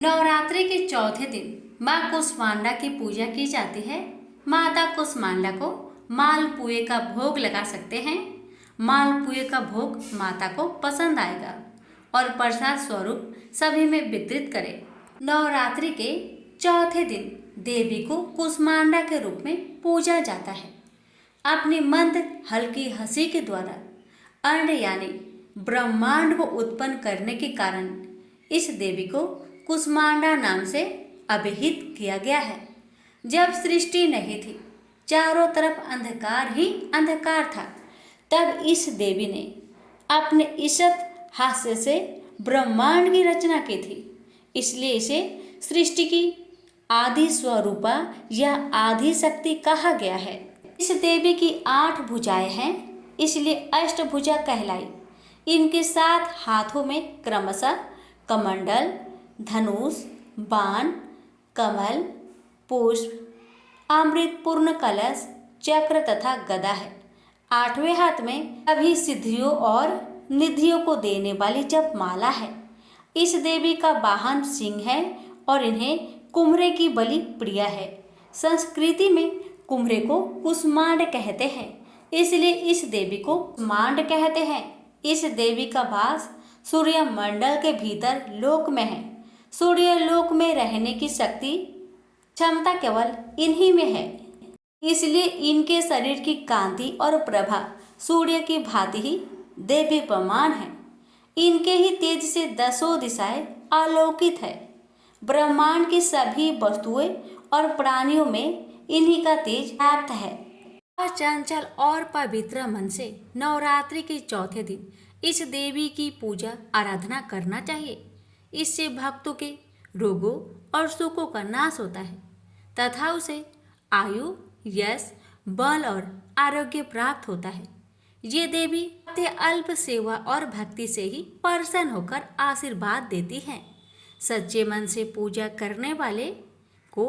नवरात्रि के चौथे दिन माँ कुष्मांडा की पूजा की जाती है। माता कुष्मांडा को मालपुए का भोग लगा सकते हैं। मालपुए का भोग माता को पसंद आएगा और प्रसाद स्वरूप सभी में वितरित करें। नवरात्रि के चौथे दिन देवी को कुष्मांडा के रूप में पूजा जाता है। अपनी मंद हल्की हंसी के द्वारा अन्न यानी ब्रह्मांड को उत्पन्न करने के कारण इस देवी को कुष्मांडा नाम से अभिहित किया गया है। जब सृष्टि नहीं थी, चारों तरफ अंधकार ही अंधकार था, तब इस देवी ने अपने ईशत हास्य से ब्रह्मांड की रचना की थी। इसलिए इसे सृष्टि की आदि स्वरूपा या आदि शक्ति कहा गया है। इस देवी की 8 भुजाएं हैं, इसलिए अष्टभुजा कहलाई। इनके 7 हाथों में क्रमशः कमंडल, धनुष, बाण, कमल, पुष्प, अमृत पूर्ण कलश, चक्र तथा गदा है। 8वें हाथ में सभी सिद्धियों और निधियों को देने वाली जप माला है। इस देवी का वाहन सिंह है और इन्हें कुम्हरे की बलि प्रिय है। संस्कृति में कुम्हरे को कुष्मांड कहते हैं, इसलिए इस देवी को कुष्मांड कहते हैं। इस देवी का वास सूर्य मंडल के भीतर लोक में है। सूर्य लोक में रहने की शक्ति क्षमता केवल इन्हीं में है, इसलिए इनके शरीर की कांति और प्रभा सूर्य की भांति ही देदीप्यमान है। इनके ही तेज से 10 दिशाएं आलोकित है। ब्रह्मांड की सभी वस्तुएं और प्राणियों में इन्हीं का तेज व्याप्त है। चंचल और पवित्र मन से नवरात्रि के चौथे दिन इस देवी की पूजा आराधना करना चाहिए। इससे भक्तों के रोगों और सुखों का नाश होता है तथा उसे आयु, यश, बल और आरोग्य प्राप्त होता है। ये देवी अल्प सेवा और भक्ति से ही प्रसन्न होकर आशीर्वाद देती हैं। सच्चे मन से पूजा करने वाले को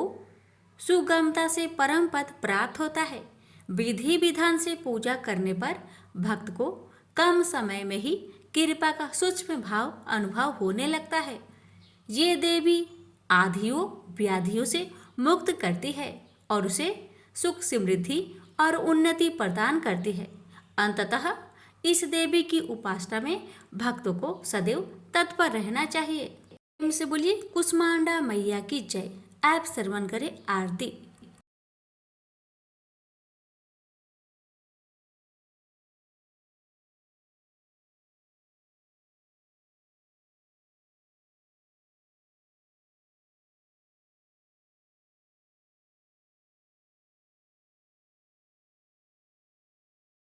सुगमता से परम पद प्राप्त होता है। विधि विधान से पूजा करने पर भक्त को कम समय में ही कृपा का सूक्ष्म भाव अनुभव होने लगता है। ये देवी आधियों व्याधियों से मुक्त करती है और उसे सुख, समृद्धि और उन्नति प्रदान करती है। अंततः इस देवी की उपासना में भक्तों को सदैव तत्पर रहना चाहिए। से बोलिए कुष्मांडा मैया की जय। आप श्रवण करें आरती।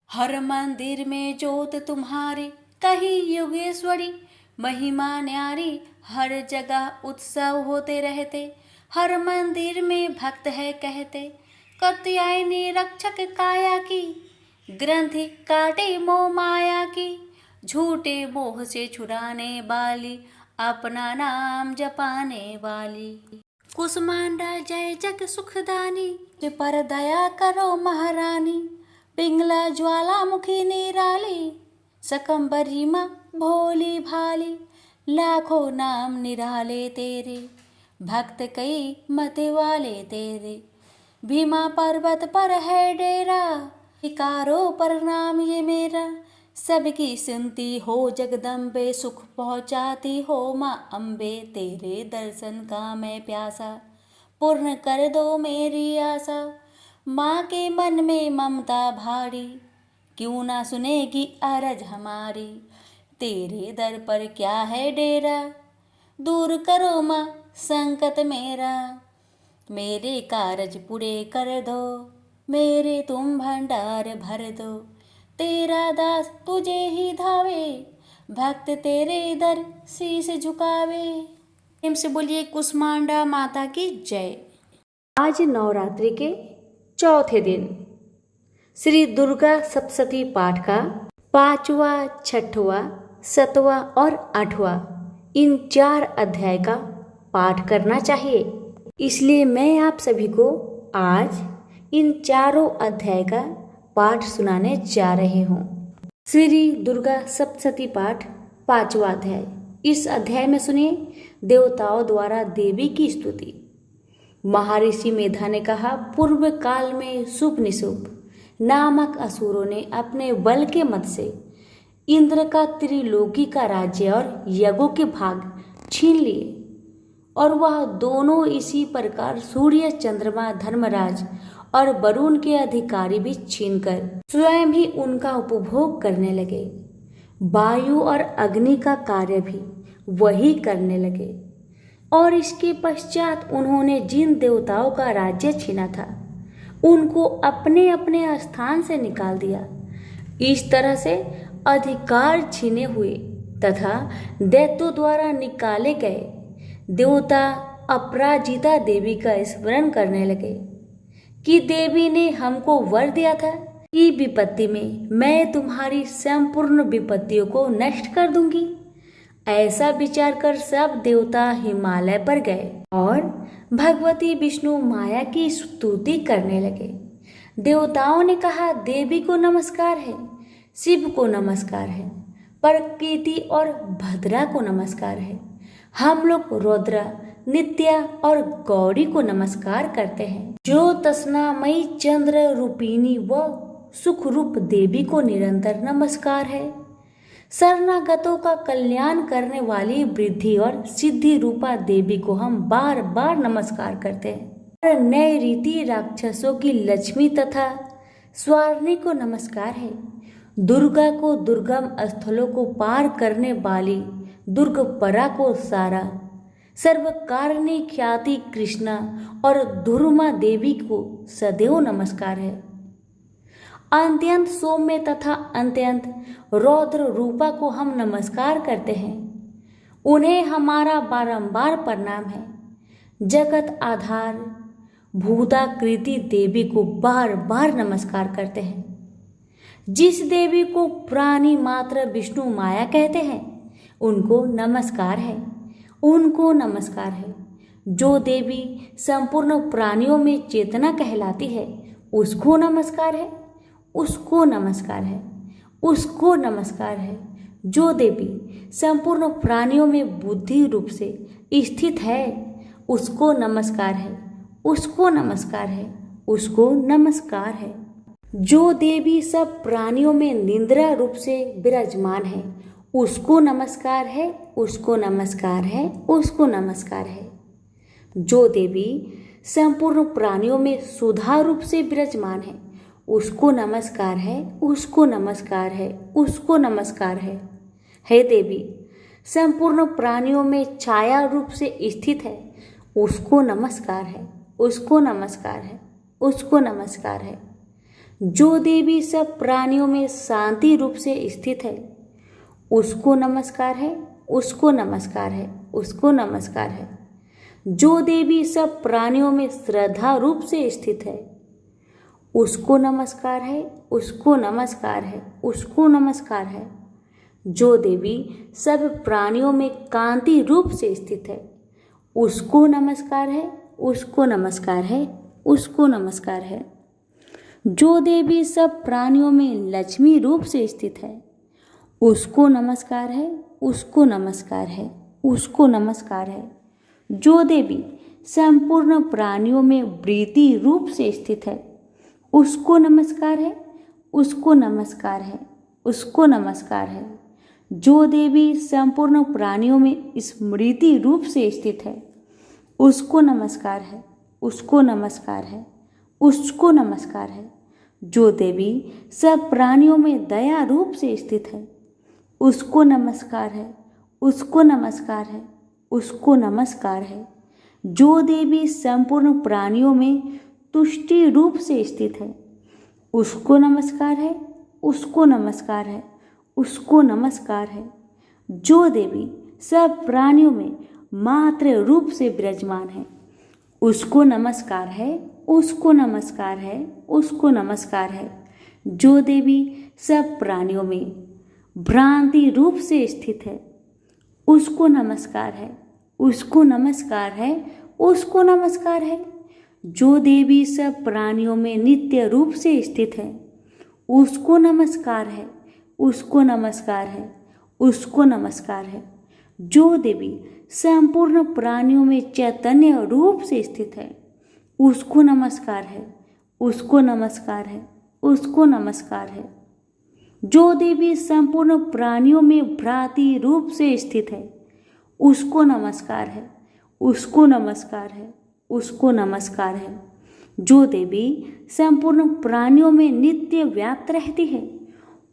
हर मंदिर में जोत तुम्हारी, कहीं योगेश्वरी महिमा न्यारी। हर जगह उत्सव होते रहते, हर मंदिर में भक्त है कहते। कात्यायनी रक्षक काया की, ग्रंथि काटे मोह माया की। झूठे मोह से छुड़ाने वाली, अपना नाम जपाने वाली। कुष्मांडा जय जग सुखदानी, पर दया करो महारानी। पिंगला ज्वालामुखी निराली, सकंबरी माँ भोली भाली। लाखों नाम निराले तेरे, भक्त कई मत वाले तेरे। भीमा पर्वत पर है डेरा, इकारो प्रणाम ये मेरा। सबकी सुनती हो जगदम्बे, सुख पहुँचाती हो माँ अम्बे। तेरे दर्शन का मैं प्यासा, पूर्ण कर दो मेरी आशा। माँ के मन में ममता भारी, क्यों ना सुनेगी अरज हमारी। तेरे दर पर क्या है डेरा, दूर करो माँ संकट मेरा। मेरे कारज पूरे कर दो, मेरे तुम भंडार भर दो। तेरा दास तुझे ही धावे, भक्त तेरे दर शीश झुकावे। प्रेम से बोलिए कुष्मांडा माता की जय। आज नवरात्रि के चौथे दिन श्री दुर्गा सप्तशती पाठ का 5वां, 6वां, 7वां और 8वां इन 4 अध्याय का पाठ करना चाहिए। इसलिए मैं आप सभी को आज इन चारों अध्याय का पाठ सुनाने जा रहे हूँ। श्री दुर्गा सप्तशती पाठ 5वां अध्याय। इस अध्याय में सुनिए देवताओं द्वारा देवी की स्तुति। महर्षि मेधा ने कहा, पूर्व काल में शुभ निशुभ नामक असुरों ने अपने बल के मद से इंद्र का त्रिलोकी का राज्य और यज्ञों के भाग छीन लिए, और वह दोनों इसी प्रकार सूर्य, चंद्रमा, धर्मराज और वरुण के अधिकारी भी छीनकर स्वयं ही उनका उपभोग करने लगे। वायु और अग्नि का कार्य भी वही करने लगे, और इसके पश्चात उन्होंने जिन देवताओं का राज्य छीना था उनको अपने अपने स्थान से निकाल दिया। इस तरह से अधिकार छीने हुए तथा दैत्यों द्वारा निकाले गए देवता अपराजिता देवी का स्मरण करने लगे कि देवी ने हमको वर दिया था कि विपत्ति में मैं तुम्हारी संपूर्ण विपत्तियों को नष्ट कर दूंगी। ऐसा विचार कर सब देवता हिमालय पर गए और भगवती विष्णु माया की स्तुति करने लगे। देवताओं ने कहा, देवी को नमस्कार है, शिव को नमस्कार है, प्रकृति और भद्रा को नमस्कार है। हम लोग रुद्रा, नित्या और गौरी को नमस्कार करते हैं। जो तस्नामयी चंद्र रूपिणी व सुख रूप देवी को निरंतर नमस्कार है। शरणागतों का कल्याण करने वाली वृद्धि और सिद्धि रूपा देवी को हम बार बार नमस्कार करते हैं। नए रीति राक्षसों की लक्ष्मी तथा स्वार्णी को नमस्कार है। दुर्गा को दुर्गम स्थलों को पार करने वाली दुर्गपरा को सारा, सर्वकारिणी ख्याति कृष्णा और धुर्मा देवी को सदैव नमस्कार है। अत्यंत सौम्य तथा अत्यंत रौद्र रूपा को हम नमस्कार करते हैं। उन्हें हमारा बारंबार प्रणाम है। जगत आधार भूताकृति देवी को बार बार नमस्कार करते हैं। जिस देवी को प्राणी मात्र विष्णु माया कहते हैं उनको नमस्कार है, उनको नमस्कार है। जो देवी संपूर्ण प्राणियों में चेतना कहलाती है उसको नमस्कार है, उसको नमस्कार है, उसको नमस्कार है। जो देवी संपूर्ण प्राणियों में बुद्धि रूप से स्थित है उसको नमस्कार है, उसको नमस्कार है, उसको नमस्कार है। जो देवी सब प्राणियों में निंद्रा रूप से विराजमान है उसको नमस्कार है, उसको नमस्कार है, उसको नमस्कार है। जो देवी संपूर्ण प्राणियों में सुधा रूप से विराजमान है उसको नमस्कार है, उसको नमस्कार है, उसको नमस्कार है। हे देवी संपूर्ण प्राणियों में छाया रूप से स्थित है उसको नमस्कार है, उसको नमस्कार है, उसको नमस्कार है। जो देवी सब प्राणियों में शांति रूप से स्थित है उसको नमस्कार है, उसको नमस्कार है, उसको नमस्कार है। जो देवी सब प्राणियों में श्रद्धा रूप से स्थित है उसको नमस्कार है, उसको नमस्कार है, उसको नमस्कार है। जो देवी सब प्राणियों में कांति रूप से स्थित है उसको नमस्कार है, उसको नमस्कार है, उसको नमस्कार है। जो देवी सब प्राणियों में लक्ष्मी रूप से स्थित है उसको नमस्कार है, उसको नमस्कार है, उसको नमस्कार है। जो देवी संपूर्ण प्राणियों में वृत्ति रूप से स्थित है उसको नमस्कार है, उसको नमस्कार है, उसको नमस्कार है। जो देवी संपूर्ण प्राणियों में स्मृति रूप से स्थित है उसको नमस्कार है, उसको नमस्कार है, उसको नमस्कार है। जो देवी सब प्राणियों में दया रूप से स्थित है उसको नमस्कार है, उसको नमस्कार है, उसको नमस्कार है। जो देवी संपूर्ण प्राणियों में तुष्टि रूप से स्थित है उसको नमस्कार है, उसको नमस्कार है, उसको नमस्कार है। जो देवी सब प्राणियों में मात्र रूप से विराजमान है उसको नमस्कार है, उसको नमस्कार है, उसको नमस्कार है। जो देवी सब प्राणियों में भ्रांति रूप से स्थित है उसको नमस्कार है, उसको नमस्कार है, उसको नमस्कार है। जो देवी सब प्राणियों में नित्य रूप से स्थित है उसको नमस्कार है, उसको नमस्कार है, उसको नमस्कार है। जो देवी संपूर्ण प्राणियों में चैतन्य रूप से स्थित है, उसको नमस्कार है, उसको नमस्कार है, उसको नमस्कार है। जो देवी संपूर्ण प्राणियों में भ्राति रूप से स्थित है, उसको नमस्कार है, उसको नमस्कार है, उसको नमस्कार है। जो देवी संपूर्ण प्राणियों में नित्य व्याप्त रहती है,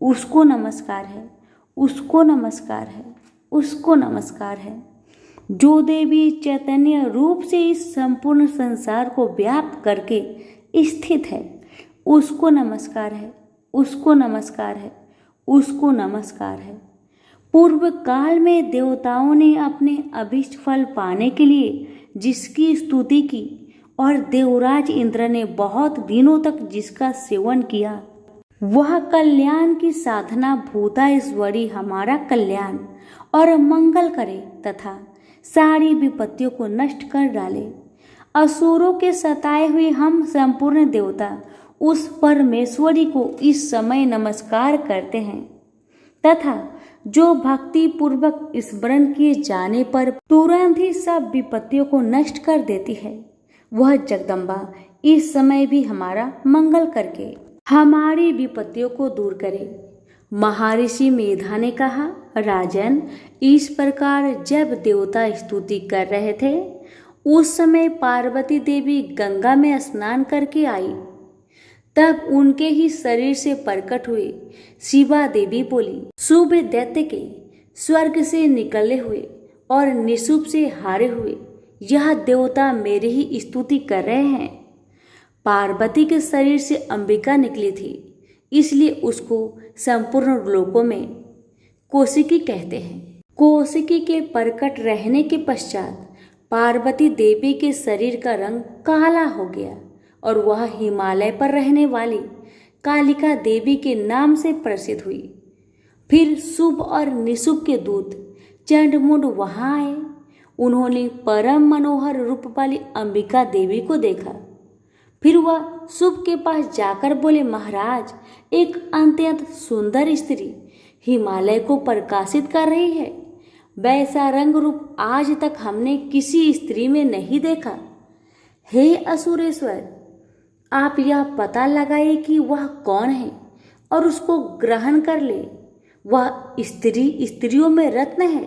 उसको नमस्कार है, उसको नमस्कार है, उसको नमस्कार है। जो देवी चैतन्य रूप से इस संपूर्ण संसार को व्याप्त करके स्थित है, उसको नमस्कार है, उसको नमस्कार है, उसको नमस्कार है। पूर्व काल में देवताओं ने अपने अभीष्ट फल पाने के लिए जिसकी स्तुति की और देवराज इंद्र ने बहुत दिनों तक जिसका सेवन किया, वह कल्याण की साधना भूता ईश्वरी हमारा कल्याण और मंगल करे तथा सारी विपत्तियों को नष्ट कर डाले। असुरों के सताए हुए हम संपूर्ण देवता उस परमेश्वरी को इस समय नमस्कार करते हैं तथा जो भक्ति पूर्वक स्मरण किए जाने पर तुरंत ही सब विपत्तियों को नष्ट कर देती है, वह जगदम्बा इस समय भी हमारा मंगल करके हमारी विपत्तियों को दूर करे। महर्षि मेधा ने कहा, राजन, इस प्रकार जब देवता स्तुति कर रहे थे, उस समय पार्वती देवी गंगा में स्नान करके आई। तब उनके ही शरीर से प्रकट हुई शिवा देवी बोली, शुभ दैत्य के स्वर्ग से निकले हुए और निशुभ से हारे हुए यह देवता मेरी ही स्तुति कर रहे हैं। पार्वती के शरीर से अंबिका निकली थी, इसलिए उसको संपूर्ण लोकों में कौशिकी कहते हैं। कौशिकी के प्रकट रहने के पश्चात पार्वती देवी के शरीर का रंग काला हो गया और वह हिमालय पर रहने वाली कालिका देवी के नाम से प्रसिद्ध हुई। फिर शुभ और निशुभ के दूत चंडमुंड वहां आए। उन्होंने परम मनोहर रूप वाली अंबिका देवी को देखा। फिर वह शुभ के पास जाकर बोले, महाराज, एक अत्यंत सुंदर स्त्री हिमालय को प्रकाशित कर रही है। वैसा रंग रूप आज तक हमने किसी स्त्री में नहीं देखा। हे असुरेश्वर, आप यह पता लगाइए कि वह कौन है और उसको ग्रहण कर ले। वह स्त्री स्त्रियों में रत्न है।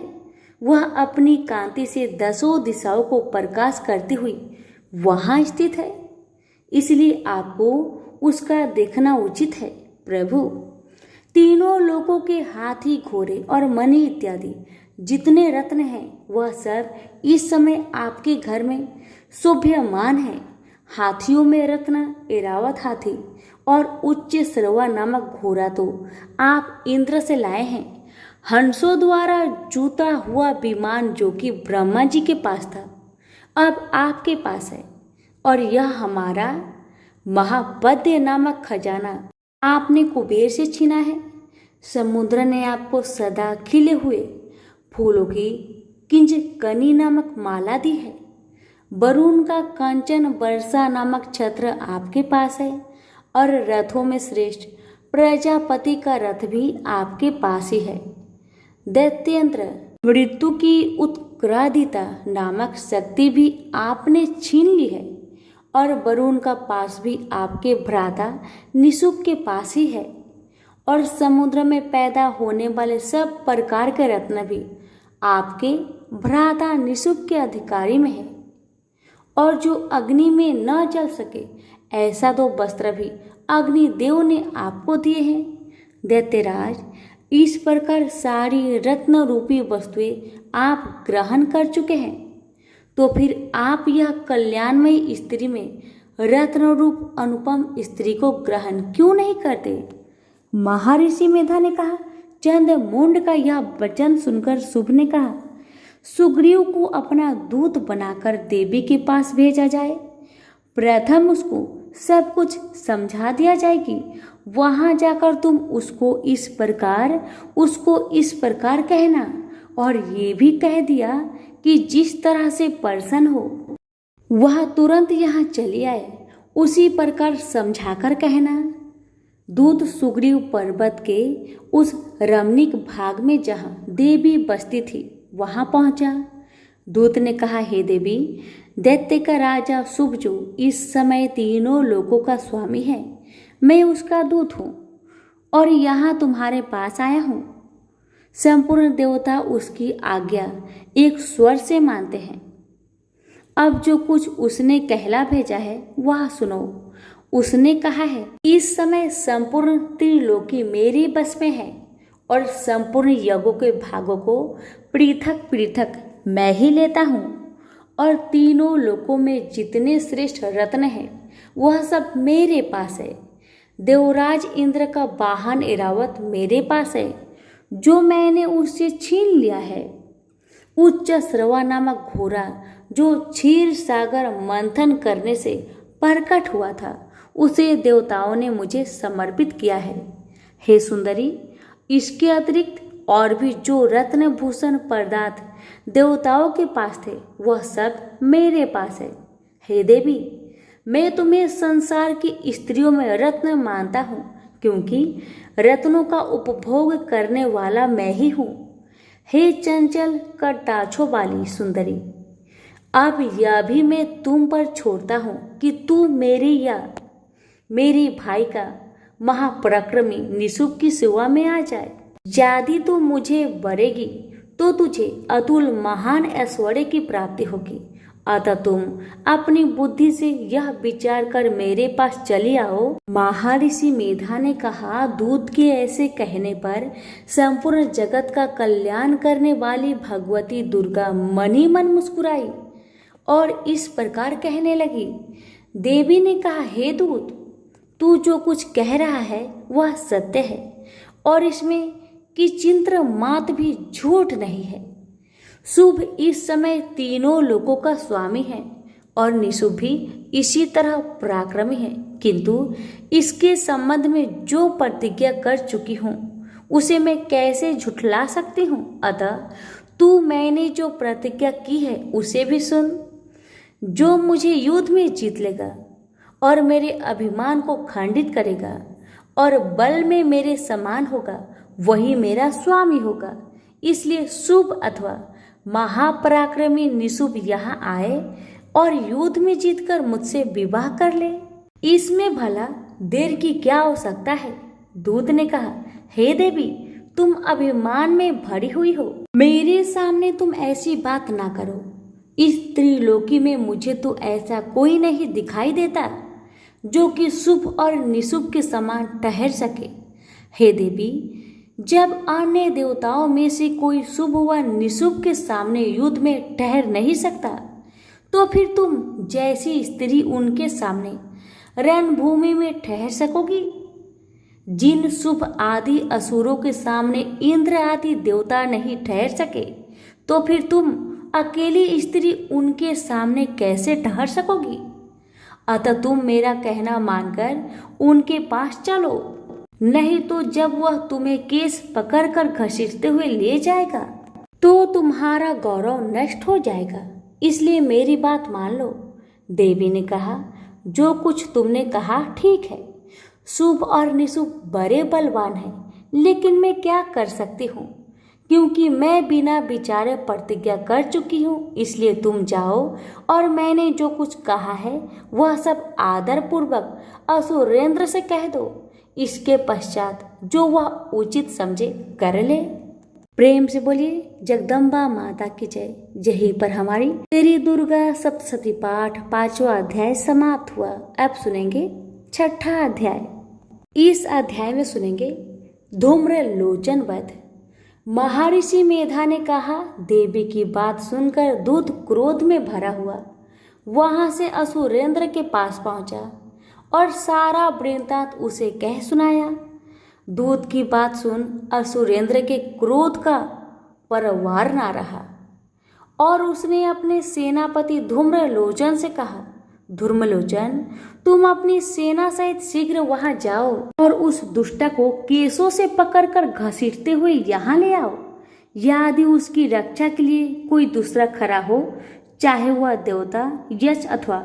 वह अपनी कांति से दसों दिशाओं को प्रकाश करती हुई वहाँ स्थित है, इसलिए आपको उसका देखना उचित है। प्रभु, तीनों लोगों के हाथी, घोड़े और मणि इत्यादि जितने रत्न हैं, वह सब इस समय आपके घर में शोभ्यमान है। हाथियों में रत्न ऐरावत हाथी और उच्च श्रवा नामक घोड़ा तो आप इंद्र से लाए हैं। हंसों द्वारा जूता हुआ विमान जो कि ब्रह्मा जी के पास था, अब आपके पास है। और यह हमारा महापद्य नामक खजाना आपने कुबेर से छीना है। समुद्र ने आपको सदा खिले हुए फूलों की किंजकनी नामक माला दी है। वरुण का कांचन वर्षा नामक छत्र आपके पास है और रथों में श्रेष्ठ प्रजापति का रथ भी आपके पास ही है। दैत्यंत्र मृत्यु की उत्क्रादिता नामक शक्ति भी आपने छीन ली है और वरुण का पास भी आपके भ्राता निशुभ के पास ही है। और समुद्र में पैदा होने वाले सब प्रकार के रत्न भी आपके भ्राता निशुभ के अधिकारी में है। और जो अग्नि में न जल सके ऐसा दो वस्त्र भी अग्निदेव ने आपको दिए हैं। दैत्यराज, इस प्रकार सारी रत्न रूपी वस्तुएं आप ग्रहण कर चुके हैं, तो फिर आप यह कल्याणमयी स्त्री में रत्न रूप अनुपम स्त्री को ग्रहण क्यों नहीं करते? महर्षि मेधा ने कहा। चंद्रमुंड का यह वचन सुनकर शुभ ने कहा, सुग्रीव को अपना दूत बनाकर देवी के पास भेजा जाए। प्रथम उसको सब कुछ समझा दिया जाए कि वहां जाकर तुम उसको इस प्रकार कहना, और ये भी कह दिया कि जिस तरह से प्रसन्न हो वह तुरंत यहाँ चली आए, उसी प्रकार समझाकर कहना। दूत सुग्रीव पर्वत के उस रमणीक भाग में जहाँ देवी बसती थी वहां पहुंचा। दूत ने कहा, हे देवी, दैत्य का राजा शुभ जो इस समय तीनों लोकों का स्वामी है, मैं उसका दूत हूँ और यहाँ तुम्हारे पास आया हूँ। संपूर्ण देवता उसकी आज्ञा एक स्वर से मानते हैं। अब जो कुछ उसने कहला भेजा है वह सुनो। उसने कहा है, इस समय संपूर्ण त्रिलोकी मेरी बस में है और संपूर्ण यज्ञों के भागों को पृथक पृथक मैं ही लेता हूँ और तीनों लोकों में जितने श्रेष्ठ रत्न हैं वह सब मेरे पास है। देवराज इंद्र का वाहन ऐरावत मेरे पास है जो मैंने उससे छीन लिया है। उच्च श्रवा नामक घोड़ा जो क्षीर सागर मंथन करने से प्रकट हुआ था उसे देवताओं ने मुझे समर्पित किया है। हे सुंदरी, इसके अतिरिक्त और भी जो रत्न भूषण पदार्थ देवताओं के पास थे वह सब मेरे पास है। हे देवी, मैं तुम्हें संसार की स्त्रियों में रत्न मानता हूँ क्योंकि रत्नों का उपभोग करने वाला मैं ही हूँ। हे चंचल कटाक्षों वाली सुंदरी, अब यह भी मैं तुम पर छोड़ता हूँ कि तू मेरी या मेरी भाई का महापराक्रमी निशुम्भ की सेवा में आ जाए। यदि तू मुझे वरेगी तो तुझे अतुल महान ऐश्वर्य की प्राप्ति होगी। अतः तुम अपनी बुद्धि से यह विचार कर मेरे पास चली आओ। महर्षि मेधा ने कहा, दूत के ऐसे कहने पर संपूर्ण जगत का कल्याण करने वाली भगवती दुर्गा मन ही मन मुस्कुराई और इस प्रकार कहने लगी। देवी ने कहा, हे दूत, तू जो कुछ कह रहा है वह सत्य है और इसमें कि चिंत्र मात्र भी झूठ नहीं है। शुभ इस समय तीनों लोकों का स्वामी है और निशुम्भ भी इसी तरह पराक्रमी है, किंतु इसके संबंध में जो प्रतिज्ञा कर चुकी हूँ उसे मैं कैसे झुठला सकती हूँ। अतः तू मैंने जो प्रतिज्ञा की है उसे भी सुन। जो मुझे युद्ध में जीत लेगा और मेरे अभिमान को खंडित करेगा और बल में मेरे समान होगा वही मेरा स्वामी होगा। इसलिए शुभ अथवा महापराक्रमी निशुम्भ यहाँ आए और युद्ध में जीतकर मुझसे विवाह कर ले। इसमें भला देर की क्या आवश्यकता है। दूत ने कहा, हे देवी, तुम अभिमान में भरी हुई हो, मेरे सामने तुम ऐसी बात ना करो। इस त्रिलोकी में मुझे तो ऐसा कोई नहीं दिखाई देता जो कि शुभ और निशुम्भ के समान ठहर सके। हे देवी, जब अन्य देवताओं में से कोई शुभ व निशुम्भ के सामने युद्ध में ठहर नहीं सकता तो फिर तुम जैसी स्त्री उनके सामने रणभूमि में ठहर सकोगी। जिन शुभ आदि असुरों के सामने इंद्र आदि देवता नहीं ठहर सके तो फिर तुम अकेली स्त्री उनके सामने कैसे ठहर सकोगी। अतः तुम मेरा कहना मानकर उनके पास चलो, नहीं तो जब वह तुम्हें केस पकड़कर घसीटते हुए ले जाएगा तो तुम्हारा गौरव नष्ट हो जाएगा। इसलिए मेरी बात मान लो। देवी ने कहा, जो कुछ तुमने कहा ठीक है। शुभ और निशुम्भ बड़े बलवान हैं, लेकिन मैं क्या कर सकती हूँ क्योंकि मैं बिना विचारे प्रतिज्ञा कर चुकी हूँ। इसलिए तुम जाओ और मैंने जो कुछ कहा है वह सब आदर पूर्वक असुरेंद्र से कह दो। इसके पश्चात जो वह उचित समझे कर ले। प्रेम से बोलिए जगदम्बा माता की जय। यहीं पर हमारी तेरी दुर्गा सप्तशती पाठ 5वां अध्याय समाप्त हुआ। अब सुनेंगे 6ठा अध्याय। इस अध्याय में सुनेंगे धूम्र लोचन वध। महर्षि मेधा ने कहा, देवी की बात सुनकर दूत क्रोध में भरा हुआ वहां से असुरेंद्र के पास पहुंचा और सारा वृत्तांत उसे कह सुनाया। दूत की बात सुन असुरेंद्र के क्रोध का परवार ना रहा और उसने अपने सेनापति धूम्रलोचन से कहा, धूम्रलोचन, तुम अपनी सेना सहित शीघ्र वहां जाओ और उस दुष्टा को केसों से पकड़कर घसीटते हुए यहाँ ले आओ। यदि उसकी रक्षा के लिए कोई दूसरा खड़ा हो, चाहे वह देवता, यक्ष अथवा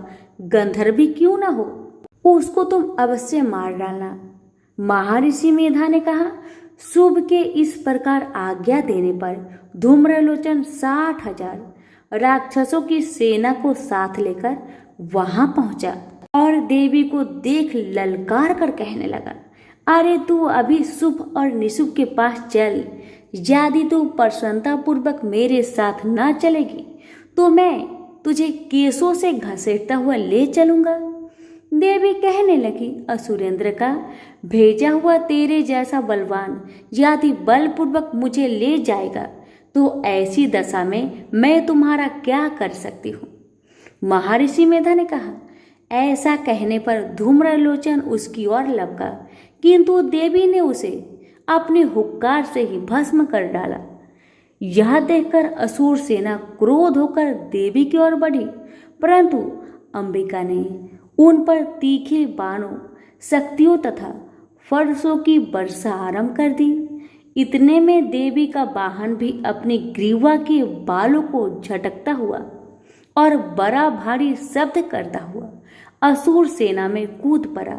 गंधर्व क्यों न हो, उसको तुम अवश्य मार डालना। महर्षि मेधा ने कहा, शुभ के इस प्रकार आज्ञा देने पर धूम्रलोचन 60,000 राक्षसों की सेना को साथ लेकर वहां पहुंचा और देवी को देख ललकार कर कहने लगा, अरे तू अभी शुभ और निशुभ के पास चल। यदि तू प्रसन्नता पूर्वक मेरे साथ न चलेगी तो मैं तुझे केसों से घसीटता हुआ ले चलूंगा। देवी कहने लगी, असुरेंद्र का भेजा हुआ तेरे जैसा बलवान यदि बलपूर्वक मुझे ले जाएगा तो ऐसी दशा में मैं तुम्हारा क्या कर सकती हूँ। महर्षि मेधा ने कहा। ऐसा कहने पर धूम्रलोचन उसकी ओर लपका, किंतु देवी ने उसे अपने हुक्कार से ही भस्म कर डाला। यह देखकर असुर सेना क्रोध होकर देवी की ओर बढ़ी, परंतु अंबिका ने उन पर तीखे बाणों, शक्तियों तथा फरसों की वर्षा आरंभ कर दी। इतने में देवी का वाहन भी अपनी ग्रीवा के बालों को झटकता हुआ और बड़ा भारी शब्द करता हुआ असुर सेना में कूद पड़ा।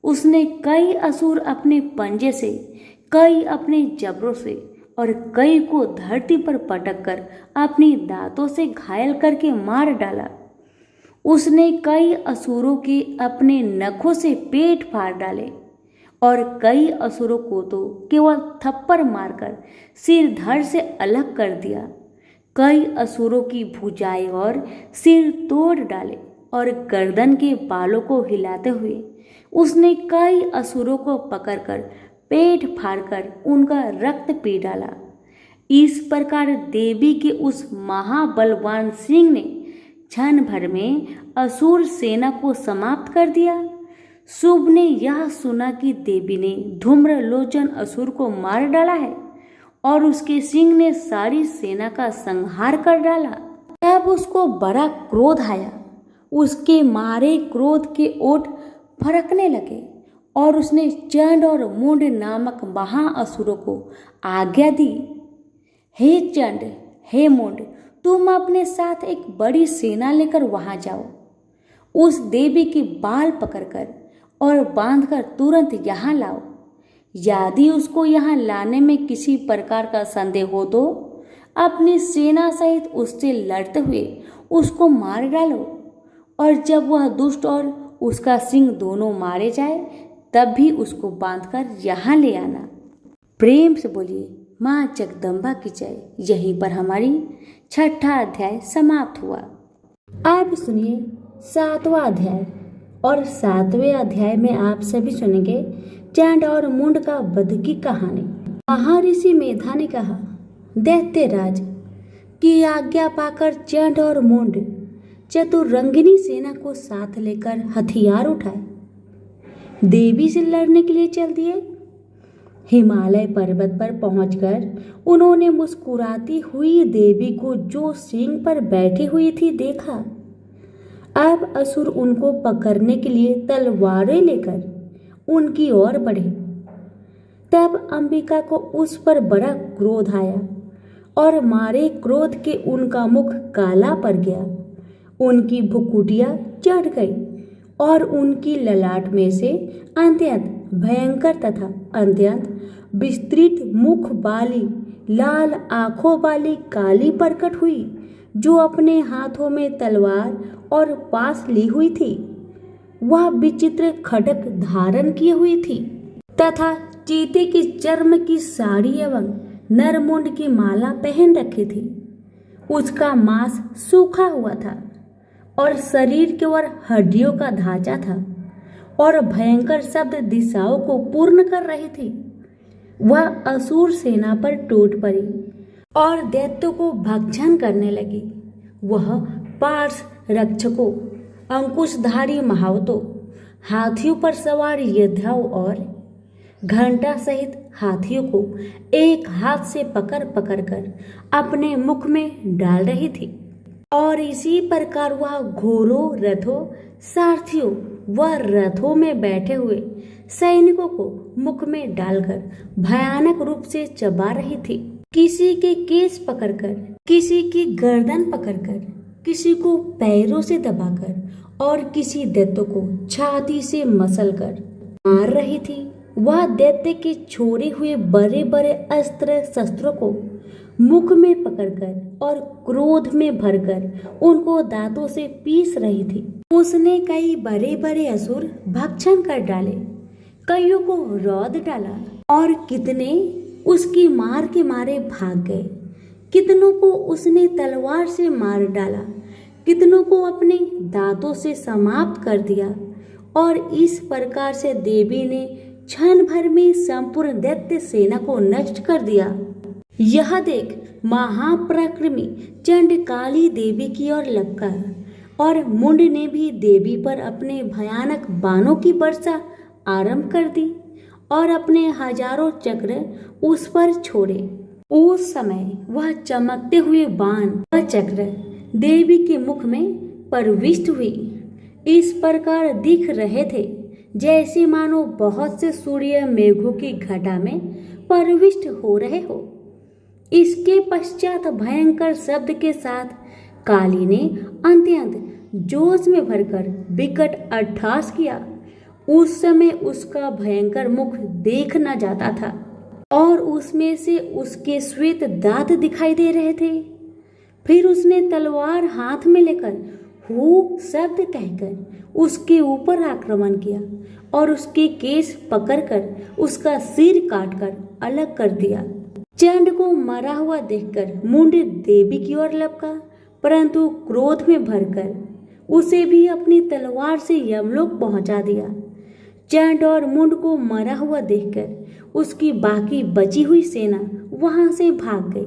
उसने कई असुर अपने पंजे से, कई अपने जबरों से और कई को धरती पर पटक कर अपने दांतों से घायल करके मार डाला। उसने कई असुरों के अपने नखों से पेट फाड़ डाले और कई असुरों को तो केवल थप्पड़ मारकर सिर धड़ से अलग कर दिया। कई असुरों की भुजाएं और सिर तोड़ डाले और गर्दन के बालों को हिलाते हुए उसने कई असुरों को पकड़कर पेट फाड़कर उनका रक्त पी डाला। इस प्रकार देवी के उस महाबलवान सिंह ने क्षण भर में असुर सेना को समाप्त कर दिया। शुभ ने यह सुना कि देवी ने धूम्रलोचन असुर को मार डाला है और उसके सिंह ने सारी सेना का संहार कर डाला। तब उसको बड़ा क्रोध आया। उसके मारे क्रोध के ओठ फड़कने लगे और उसने चंड और मुंड नामक महाअसुरों को आज्ञा दी, हे चंड, हे मुंड, तुम अपने साथ एक बड़ी सेना लेकर वहां जाओ। उस देवी के बाल पकड़कर और बांधकर तुरंत यहाँ लाओ। यदि उसको यहाँ लाने में किसी प्रकार का संदेह हो तो अपनी सेना सहित उससे लड़ते हुए उसको मार डालो, और जब वह दुष्ट और उसका सिंह दोनों मारे जाए तब भी उसको बांधकर यहाँ ले आना। प्रेम से बोलिए माँ जगदम्बा की जय। यहीं पर हमारी 6ठा अध्याय समाप्त हुआ। अब सुनिए 7वां अध्याय, और 7वें अध्याय में आप सभी सुनेंगे चंड और मुंड का वध की कहानी। महर्षि मेधा ने कहा, दैत्यराज की आज्ञा पाकर चंड और मुंड चतुरंगिनी सेना को साथ लेकर हथियार उठाए देवी से लड़ने के लिए चल दिए। हिमालय पर्वत पर पहुंचकर उन्होंने मुस्कुराती हुई देवी को जो सिंह पर बैठी हुई थी देखा। अब असुर उनको पकड़ने के लिए तलवारें लेकर उनकी ओर बढ़े। तब अंबिका को उस पर बड़ा क्रोध आया और मारे क्रोध के उनका मुख काला पड़ गया, उनकी भुकुटियां चढ़ गई और उनकी ललाट में से अत्यंत भयंकर तथा अत्यंत विस्तृत मुख वाली लाल आंखों वाली काली प्रकट हुई, जो अपने हाथों में तलवार और पास ली हुई थी। वह विचित्र खड्ग धारण किए हुई थी तथा चीते की चर्म की साड़ी एवं नरमुंड की माला पहन रखी थी। उसका मांस सूखा हुआ था और शरीर के ओर हड्डियों का ढांचा था और भयंकर शब्द दिशाओं को पूर्ण कर रही थी। वह असुर सेना पर टूट पड़ी और दैत्यों को भक्षण करने लगी। वह पार्श रक्षकों, अंकुशधारी महावतों, हाथियों पर सवार योद्धाओं और घंटा सहित हाथियों को एक हाथ से पकड़ पकड़ कर अपने मुख में डाल रही थी। और इसी प्रकार वह घोड़ों, रथों, सारथियों व रथों में बैठे हुए सैनिकों को मुख में डालकर भयानक रूप से चबा रही थी। किसी के केस पकड़कर, किसी की गर्दन पकड़कर, किसी को पैरों से दबाकर और किसी दैत्य को छाती से मसलकर मार रही थी। वह दैत्य के छोड़े हुए बड़े बड़े अस्त्र शस्त्रों को मुख में पकड़कर और क्रोध में भरकर उनको दांतों से पीस रही थी। उसने कई बड़े बड़े असुर भक्षण कर डाले, कईयों को रौंद डाला और कितने उसकी मार के मारे भाग गए। कितनों को उसने तलवार से मार डाला, कितनों को अपने दांतों से समाप्त कर दिया। और इस प्रकार से देवी ने क्षण भर में संपूर्ण दैत्य सेना को नष्ट कर दिया। यह देख महापराक्रमी चंडकाली देवी की ओर लपका और मुंड ने भी देवी पर अपने भयानक बाणों की वर्षा आरंभ कर दी और अपने हजारों चक्र उस पर छोड़े। उस समय वह चमकते हुए बाण व चक्र देवी के मुख में प्रविष्ट हुई। इस प्रकार दिख रहे थे जैसे मानो बहुत से सूर्य मेघों की घटा में प्रविष्ट हो रहे हो। इसके पश्चात भयंकर शब्द के साथ काली ने अत्यंत जोश में भरकर विकट अट्टहास किया। उस समय उसका भयंकर मुख देख न जाता था और उसमें से उसके श्वेत दांत दिखाई दे रहे थे। फिर उसने तलवार हाथ में लेकर हू शब्द कहकर उसके ऊपर आक्रमण किया और उसके केस पकड़कर उसका सिर काटकर अलग कर दिया। चंड को मरा हुआ देखकर मुंड देवी की ओर लपका, परंतु क्रोध में भरकर उसे भी अपनी तलवार से यमलोक पहुंचा दिया। चंड और मुंड को मरा हुआ देखकर उसकी बाकी बची हुई सेना वहां से भाग गई।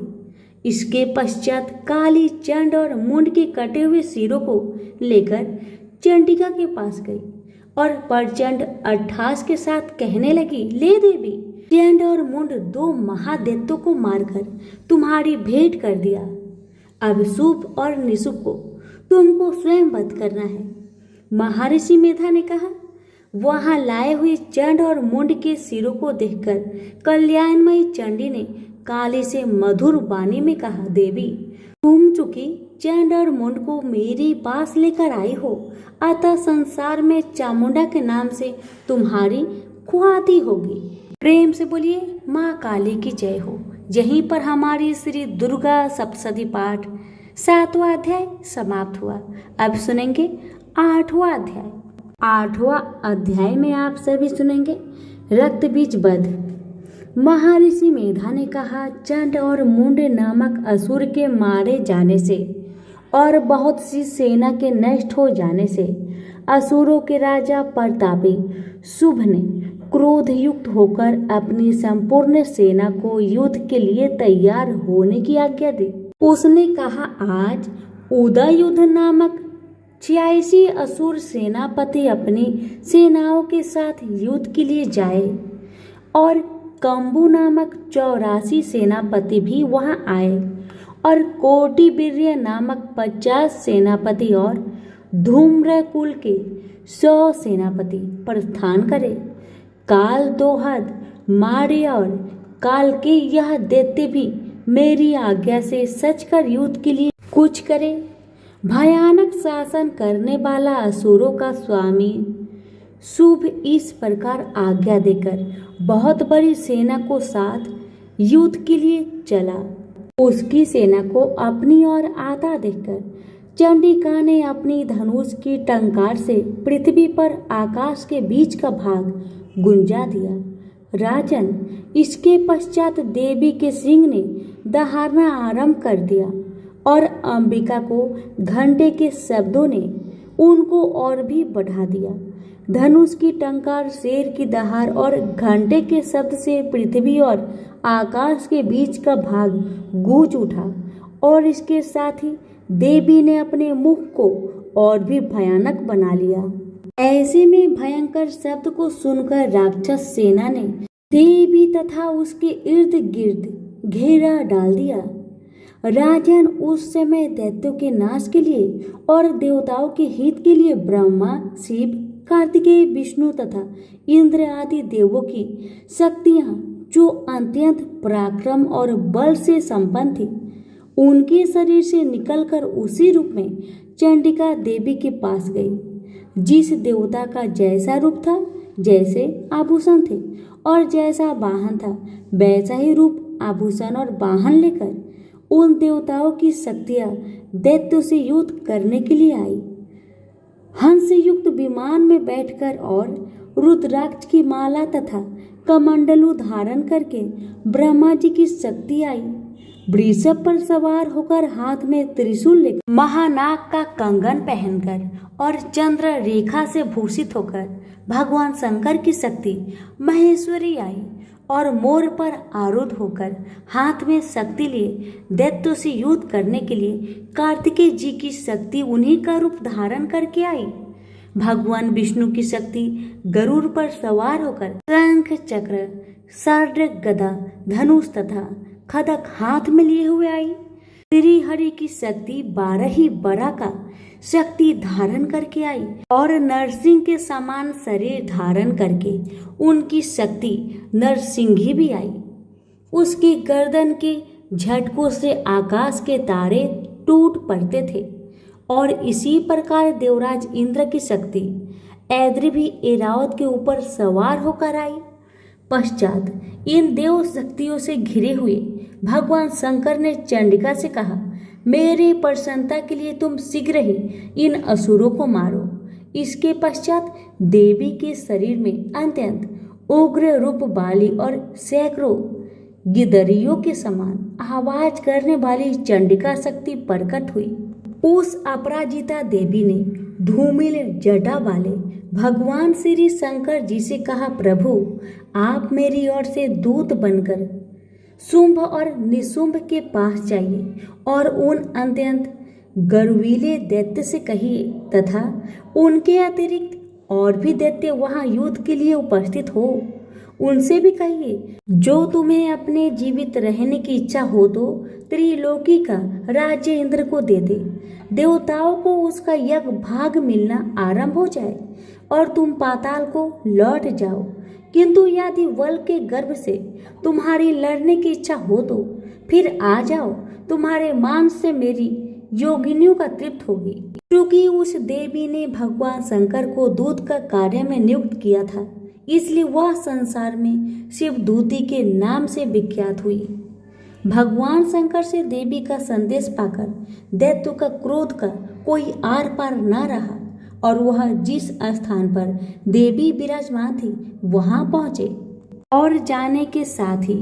इसके पश्चात काली चंड और मुंड के कटे हुए सिरों को लेकर चंडिका के पास गई और प्रचंड अट्टहास के साथ कहने लगी, ले देवी, चंड और मुंड दो महादैत्यों को मारकर तुम्हारी भेंट कर दिया। अब शुभ और निशुभ को तुमको स्वयं वध करना है। महर्षि मेधा ने कहा। वहां लाए हुए चंड और मुंड के सिरों को देखकर कल्याणमयी चंडी ने काली से मधुर वाणी में कहा, देवी, तुम चूंकि चंड और मुंड को मेरे पास लेकर आई हो, अतः संसार में चामुंडा के नाम से तुम्हारी ख्याति होगी। प्रेम से बोलिए माँ काली की जय हो। यहीं पर हमारी श्री दुर्गा सप्तशती पाठ 7वां अध्याय समाप्त हुआ। अब सुनेंगे 8वां अध्याय। 8वां अध्याय में आप सभी सुनेंगे रक्त बीज वध। महर्षि मेधा ने कहा, चंड और मुंड नामक असुर के मारे जाने से और बहुत सी सेना के नष्ट हो जाने से असुरों के राजा प्रतापी शुभ ने क्रोध युक्त होकर अपनी संपूर्ण सेना को युद्ध के लिए तैयार होने की आज्ञा दी। उसने कहा, आज उदय युद्ध नामक 86 असुर सेनापति अपनी सेनाओं के साथ युद्ध के लिए जाए और कंबू नामक 84 सेनापति भी वहां आए और कोटि वीर्य नामक 50 सेनापति और धूम्र कुल के 100 सेनापति प्रस्थान करे। काल दोहद मारे और काल के यह दैत्य भी मेरी आज्ञा से सच कर युद्ध के लिए कुछ करे। भयानक शासन करने वाला असुरों का स्वामी शुभ इस प्रकार आज्ञा देकर बहुत बड़ी सेना को साथ युद्ध के लिए चला। उसकी सेना को अपनी ओर आता देखकर चंडिका ने अपनी धनुष की टंकार से पृथ्वी पर आकाश के बीच का भाग गुंजा दिया। राजन, इसके पश्चात देवी के सिंह ने दहाड़ना आरंभ कर दिया और अंबिका को घंटे के शब्दों ने उनको और भी बढ़ा दिया। धनुष की टंकार, शेर की दहाड़ और घंटे के शब्द से पृथ्वी और आकाश के बीच का भाग गूंज उठा और इसके साथ ही देवी ने अपने मुख को और भी भयानक बना लिया। ऐसे में भयंकर शब्द को सुनकर राक्षस सेना ने देवी तथा उसके इर्द गिर्द घेरा डाल दिया। राजन, उस समय दैत्यों के नाश के लिए और देवताओं के हित के लिए ब्रह्मा, शिव, कार्तिकेय, विष्णु तथा इंद्र आदि देवों की शक्तियां जो अत्यंत पराक्रम और बल से संपन्न थी, उनके शरीर से निकलकर उसी रूप में चंडिका देवी के पास गई। जिस देवता का जैसा रूप था, जैसे आभूषण थे और जैसा वाहन था, वैसा ही रूप, आभूषण और वाहन लेकर उन देवताओं की शक्तियां दैत्यों से युद्ध करने के लिए आई। हंस युक्त विमान में बैठकर और रुद्राक्ष की माला तथा कमंडलू धारण करके ब्रह्मा जी की शक्ति आई। वृषभ पर सवार होकर हाथ में त्रिशूल लेकर महानाग का कंगन पहनकर और चंद्र रेखा से भूषित होकर भगवान शंकर की शक्ति महेश्वरी आई और मोर पर आरूढ़ होकर हाथ में शक्ति लिए दैत्यों से युद्ध करने के लिए कार्तिकेय जी की शक्ति उन्हीं का रूप धारण करके आई। भगवान विष्णु की शक्ति गरुड़ पर सवार होकर शंख चक्र सर्ड गदा धनुष तथा खदक हाथ में लिए हुए आई। श्री हरि की शक्ति 12 ही बरा का शक्ति धारण करके आई और नरसिंह के समान शरीर धारण करके उनकी शक्ति नरसिंही भी आई। उसकी गर्दन के झटकों से आकाश के तारे टूट पड़ते थे और इसी प्रकार देवराज इंद्र की शक्ति ऐद्री भी ऐरावत के ऊपर सवार होकर आई। पश्चात इन देव शक्तियों से घिरे हुए भगवान शंकर ने चंडिका से कहा, मेरे प्रसन्नता के लिए तुम शीघ्र ही इन असुरों को मारो। इसके पश्चात देवी के शरीर में अत्यंत उग्र रूप वाली और सैकड़ों गिदरियों के समान आवाज करने वाली चंडिका शक्ति प्रकट हुई। उस अपराजिता देवी ने धूमिल जटा वाले भगवान श्री शंकर जी से कहा, प्रभु आप मेरी ओर से दूत बनकर शुंभ और निशुंभ के पास जाइए और उन अत्यंत गर्वीले दैत्य से कहिए तथा उनके अतिरिक्त और भी दैत्य वहां युद्ध के लिए उपस्थित हो, उनसे भी कहिए जो तुम्हें अपने जीवित रहने की इच्छा हो तो त्रिलोकी का राज्य इंद्र को दे दे। देवताओं को उसका यज्ञ भाग मिलना आरंभ हो जाए और तुम पाताल को लौट जाओ। किंतु यदि वल के गर्भ से तुम्हारी लड़ने की इच्छा हो तो फिर आ जाओ, तुम्हारे मांस से मेरी योगिनियों का तृप्त होगी। क्योंकि उस देवी ने भगवान शंकर को दूत का कार्य में नियुक्त किया था, इसलिए वह संसार में शिवदूती के नाम से विख्यात हुई। भगवान शंकर से देवी का संदेश पाकर दैत्यों का क्रोध का कोई आर पार न रहा और वह जिस स्थान पर देवी विराजमान थी वहां पहुंचे और जाने के साथ ही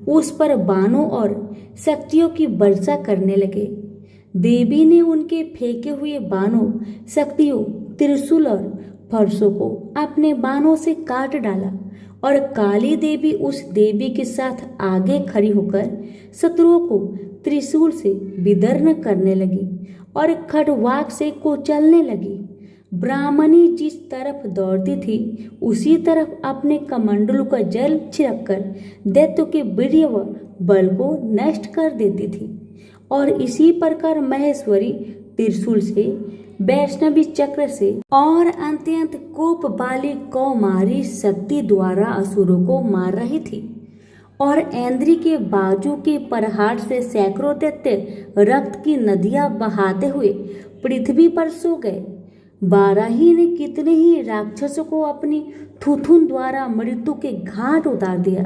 उस पर बाणों और शक्तियों की वर्षा करने लगे। देवी ने उनके फेंके हुए बाणों, शक्तियों, त्रिशूल और फरसों को अपने बाणों से काट डाला और काली देवी उस देवी के साथ आगे खड़ी होकर शत्रुओं को त्रिशूल से विदर्न करने लगी और खड़वाक से कुचलने लगी। ब्राह्मणी जिस तरफ दौड़ती थी उसी तरफ अपने कमंडलों का जल छिड़ककर दैत्यों के वीर्य व बल को नष्ट कर देती थी और इसी प्रकार महेश्वरी त्रिशूल से, वैष्णवी चक्र से और अत्यंत कोप वाली कौमारी शक्ति द्वारा असुरों को मार रही थी और ऐन्द्री के बाजू के प्रहार से सैकड़ों दैत्य रक्त की नदियां बहाते हुए पृथ्वी पर सो गए। बाराही ने कितने ही राक्षसों को अपनी थुथुन द्वारा मृत्यु के घाट उतार दिया।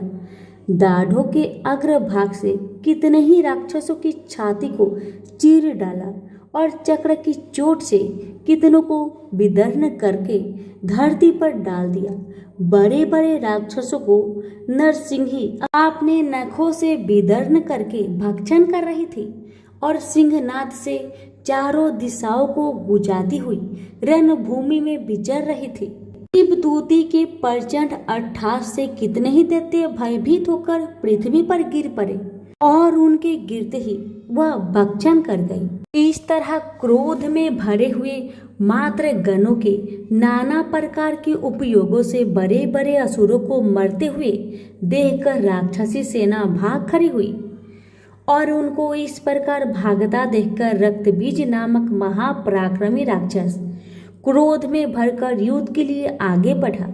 दाढ़ों के अग्रभाग से कितने ही राक्षसों की छाती को चीर डाला और चक्र की चोट से कितनों को विदर्न करके धरती पर डाल दिया। बड़े बड़े राक्षसों को नरसिंही अपने नखों से विदर्न करके भक्षण कर रही थी और सिंहनाद से चारों दिशाओं को गुजाती हुई रणभूमि में विचर रही थी। शिवदूती के प्रचंड अट्टहास से कितने ही दैत्य भयभीत होकर पृथ्वी पर गिर पड़े और उनके गिरते ही वह भक्षण कर गई। इस तरह क्रोध में भरे हुए मात्र गणों के नाना प्रकार के उपयोगों से बड़े बड़े असुरों को मरते हुए देखकर राक्षसी सेना भाग खड़ी हुई और उनको इस प्रकार भागता देखकर रक्तबीज नामक महापराक्रमी राक्षस क्रोध में भरकर युद्ध के लिए आगे बढ़ा।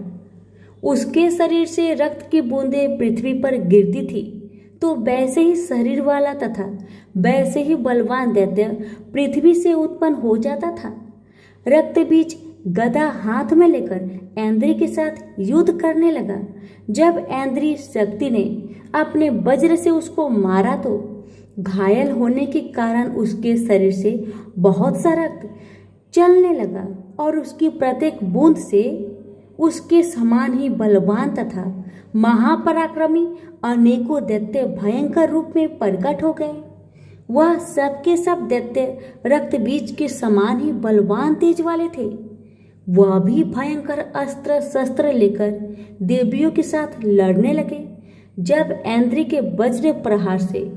उसके शरीर से रक्त की बूंदें पृथ्वी पर गिरती थी तो वैसे ही शरीर वाला तथा वैसे ही बलवान दैत्य पृथ्वी से उत्पन्न हो जाता था। रक्तबीज गदा हाथ में लेकर ऐन्द्री के साथ युद्ध करने लगा। जब ऐन्द्री शक्ति ने अपने वज्र से उसको मारा तो घायल होने के कारण उसके शरीर से बहुत सा रक्त चलने लगा और उसकी प्रत्येक बूंद से उसके समान ही बलवान तथा महापराक्रमी अनेकों दैत्य भयंकर रूप में प्रकट हो गए। वह सबके सब दैत्य रक्त बीज के समान ही बलवान तेज वाले थे। वह भी भयंकर अस्त्र शस्त्र लेकर देवियों के साथ लड़ने लगे। जब ऐन्द्री के वज्र प्रहार से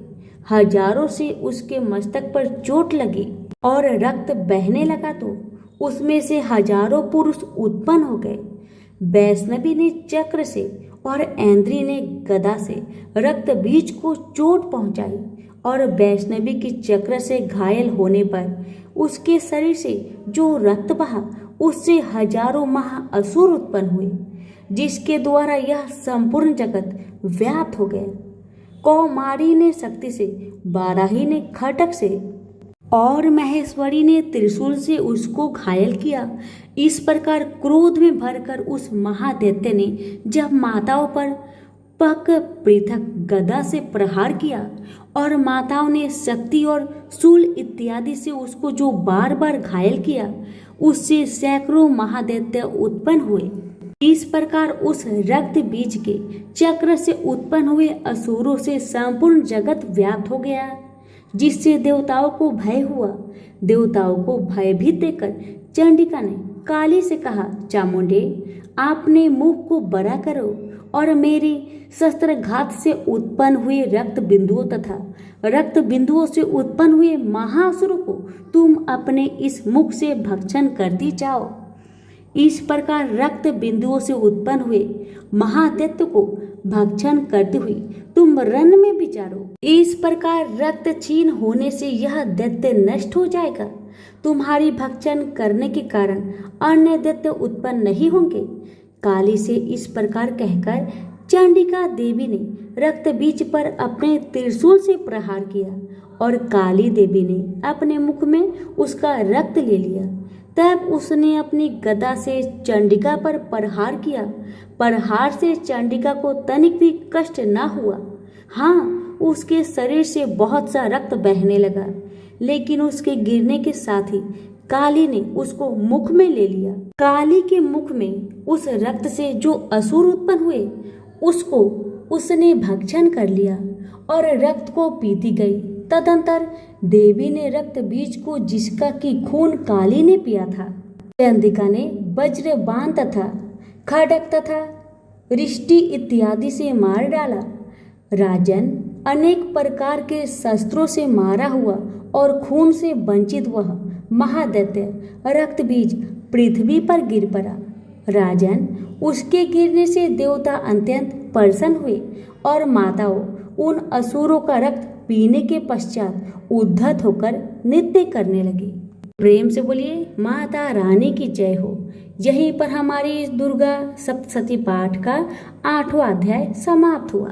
हजारों से उसके मस्तक पर चोट लगी और रक्त बहने लगा तो उसमें से हजारों पुरुष उत्पन्न हो गए। वैष्णवी ने चक्र से और ऐन्द्री ने गदा से रक्त बीज को चोट पहुंचाई और वैष्णवी की चक्र से घायल होने पर उसके शरीर से जो रक्त बहा उससे हजारों महाअसुर उत्पन्न हुए, जिसके द्वारा यह संपूर्ण जगत व्याप्त हो गया। कौमारी ने शक्ति से, बाराही ने खटक से और महेश्वरी ने त्रिशूल से उसको घायल किया। इस प्रकार क्रोध में भरकर उस महादैत्य ने जब माताओं पर पक पृथक गदा से प्रहार किया और माताओं ने शक्ति और शूल इत्यादि से उसको जो बार बार घायल किया, उससे सैकड़ों महादैत्य उत्पन्न हुए। इस प्रकार उस रक्त बीज के चक्र से उत्पन्न हुए असुरों से संपूर्ण जगत व्याप्त हो गया, जिससे देवताओं को भय हुआ। देवताओं को भयभीत देखकर चंडिका ने काली से कहा, चामुंडे, आपने मुख को बड़ा करो और मेरी शस्त्रघात से उत्पन्न हुए रक्त बिंदुओं तथा रक्त बिंदुओं से उत्पन्न हुए महाअसुरों को तुम अपने इस मुख से भक्षण करती जाओ। इस प्रकार रक्त बिंदुओं से उत्पन्न हुए महादैत्य को भक्षण करते हुए तुम रण में विचारो। इस प्रकार रक्त छीन होने से यह दैत्य नष्ट हो जाएगा। तुम्हारी भक्षण करने के कारण अन्य दैत्य उत्पन्न नहीं होंगे। काली से इस प्रकार कहकर चंडिका देवी ने रक्त बीज पर अपने त्रिशूल से प्रहार किया और काली देवी ने अपने मुख में उसका रक्त ले लिया। तब उसने अपनी गदा से चंडिका पर प्रहार किया। प्रहार से चंडिका को तनिक भी कष्ट न हुआ। हाँ, उसके शरीर से बहुत सा रक्त बहने लगा, लेकिन उसके गिरने के साथ ही काली ने उसको मुख में ले लिया। काली के मुख में उस रक्त से जो असुर उत्पन्न हुए उसको उसने भक्षण कर लिया और रक्त को पीती गई। तदंतर देवी ने रक्त बीज को, जिसका कि खून काली ने पिया था, चंडिका ने वज्र बाण तथा खड्ग तथा रिष्टि इत्यादि से मार डाला। राजन, अनेक प्रकार के शस्त्रों से मारा हुआ और खून से वंचित वह महादैत्य रक्त बीज पृथ्वी पर गिर पड़ा। राजन, उसके गिरने से देवता अत्यंत प्रसन्न हुए और माताओं उन असुरों का रक्त पीने के पश्चात उद्धत होकर नृत्य करने लगी। प्रेम से बोलिए माता रानी की जय हो। यहीं पर हमारी दुर्गा सप्तशती पाठ का 8वां अध्याय समाप्त हुआ।